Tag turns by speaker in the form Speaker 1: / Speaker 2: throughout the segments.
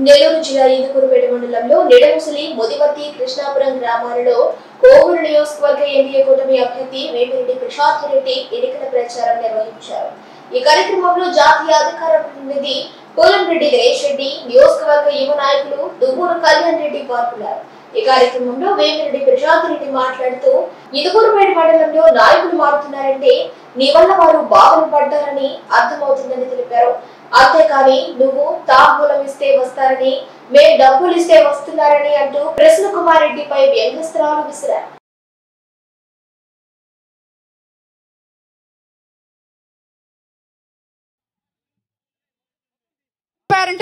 Speaker 1: నెల్లూరు జిల్లా ఇందుకూరుపేట మండలంలో నిడముసలి ముదివర్తి కృష్ణాపురం గ్రామాలలో కోవూరు నియోజకవర్గ ఎన్డీఏ కూటమి అభ్యర్థి వేమిరెడ్డి ప్రసాద్ రెడ్డి ఎన్నికల ప్రచారం నిర్వహించారు. ఈ కార్యక్రమంలో జాతీయ అధికార ప్రతినిధి పోలంరెడ్డి గణేష్ రెడ్డి, నియోజకవర్గ యువ నాయకులు దువ్వూరు కళ్యాణ్ రెడ్డి పాల్గొన్నారు. ఈ కార్యక్రమంలో వేమిరెడ్డి ప్రసాద్ రెడ్డి మాట్లాడుతూ ఇందుకూరుపేట మండలంలో నాయకులు మారుతున్నారంటే నీ వల్ల వారు బాధలు పడ్డారని అర్థమవుతుందని తెలిపారు. అంతేకాని నువ్వు తాంబూలం ఇస్తే వస్తారని, మేము డబ్బులు ఇస్తే వస్తున్నారని అంటూ ప్రసన్న కుమార్ రెడ్డిపై వ్యంగ్యాస్త్రాలు విసిరారు.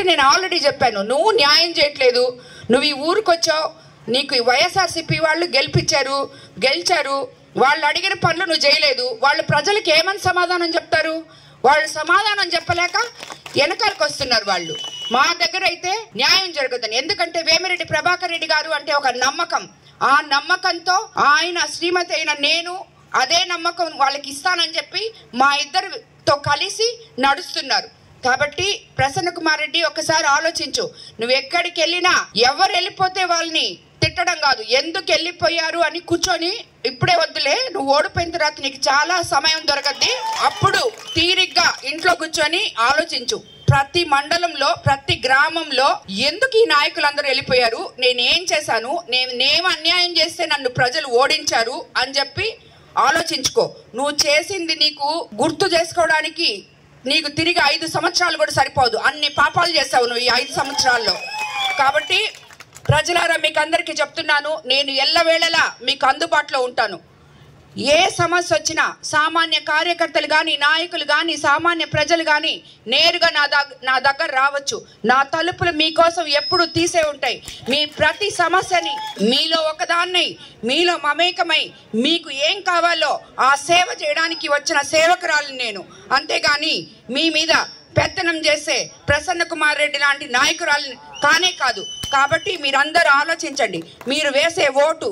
Speaker 2: నేను ఆల్రెడీ చెప్పాను, నువ్వు న్యాయం చేయట్లేదు. నువ్వు ఈ ఊరికి వచ్చావు, నీకు వైఎస్ఆర్సీపీ వాళ్ళు గెలిచారు, వాళ్ళు అడిగిన పనులు నువ్వు చేయలేదు. వాళ్ళు ప్రజలకు ఏమని సమాధానం చెప్తారు? వాళ్ళు సమాధానం చెప్పలేక వెనకాలకు వస్తున్నారు. వాళ్ళు మా దగ్గర అయితే న్యాయం జరగదని. ఎందుకంటే వేమిరెడ్డి ప్రభాకర్ రెడ్డి గారు అంటే ఒక నమ్మకం. ఆ నమ్మకంతో ఆయన శ్రీమతి అయిన నేను అదే నమ్మకం వాళ్ళకి ఇస్తానని చెప్పి మా ఇద్దరితో కలిసి నడుస్తున్నారు. కాబట్టి ప్రసన్న కుమార్ రెడ్డి ఒకసారి ఆలోచించు. నువ్వు ఎక్కడికి వెళ్ళినా ఎవరు వెళ్ళిపోతే వాళ్ళని తిట్టడం కాదు, ఎందుకు వెళ్ళిపోయారు అని కూర్చొని ఇప్పుడే వద్దులే, నువ్వు ఓడిపోయిన తర్వాత నీకు చాలా సమయం దొరకద్ది, అప్పుడు తీరిగ్గా ఇంట్లో కూర్చొని ఆలోచించు. ప్రతి మండలంలో ప్రతి గ్రామంలో ఎందుకు ఈ నాయకులందరూ వెళ్ళిపోయారు, నేనేం చేశాను, నేనేం అన్యాయం చేస్తే నన్ను ప్రజలు ఓడించారు అని చెప్పి ఆలోచించుకో. నువ్వు చేసింది నీకు గుర్తు చేసుకోవడానికి నీకు తిరిగి 5 సంవత్సరాలు కూడా సరిపోదు. అన్ని పాపాలు చేసావు నువ్వు ఈ 5 సంవత్సరాల్లో. కాబట్టి ప్రజలారా మీకు అందరికీ చెప్తున్నాను, నేను ఎల్లవేళలా మీకు అందుబాటులో ఉంటాను. ఏ సమస్య వచ్చినా సామాన్య కార్యకర్తలు కానీ, నాయకులు కానీ, సామాన్య ప్రజలు కానీ నేరుగా నా దగ్గర రావచ్చు. నా తలుపులు మీకోసం ఎప్పుడు తీసే ఉంటాయి. మీ ప్రతి సమస్యని మీలో ఒకదాన్నై, మీలో మమేకమై మీకు ఏం కావాలో ఆ సేవ చేయడానికి వచ్చిన సేవకురాలు నేను. అంతేగాని మీ మీద పెత్తనం చేసే ప్రసన్న కుమార్ రెడ్డి లాంటి నాయకురాలు కానే కాదు. కాబట్టి మీరందరూ ఆలోచించండి. మీరు వేసే ఓటు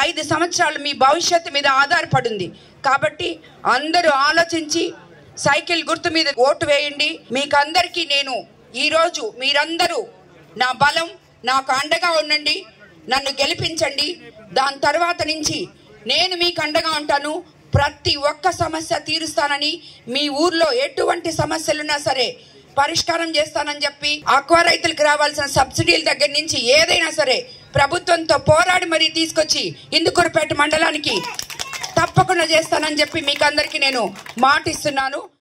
Speaker 2: 5 సంవత్సరాలు మీ భవిష్యత్తు మీద ఆధారపడింది. కాబట్టి అందరూ ఆలోచించి సైకిల్ గుర్తు మీద ఓటు వేయండి. మీకందరికీ నేను ఈరోజు మీరందరూ నా బలం, నాకు అండగా ఉండండి, నన్ను గెలిపించండి. దాని తర్వాత నుంచి నేను మీకు అండగా ఉంటాను. ప్రతి ఒక్క సమస్య తీరుస్తానని, మీ ఊర్లో ఎటువంటి సమస్యలున్నా సరే పరిష్కారం చేస్తానని చెప్పి, ఆక్వా రైతులకు రావాల్సిన సబ్సిడీల దగ్గర నుంచి ఏదైనా సరే ప్రభుత్వంతో పోరాడి మరీ తీసుకొచ్చి ఇందుకూరుపేట మండలానికి తప్పకుండా చేస్తానని చెప్పి మీకు అందరికీ నేను మాటిస్తున్నాను.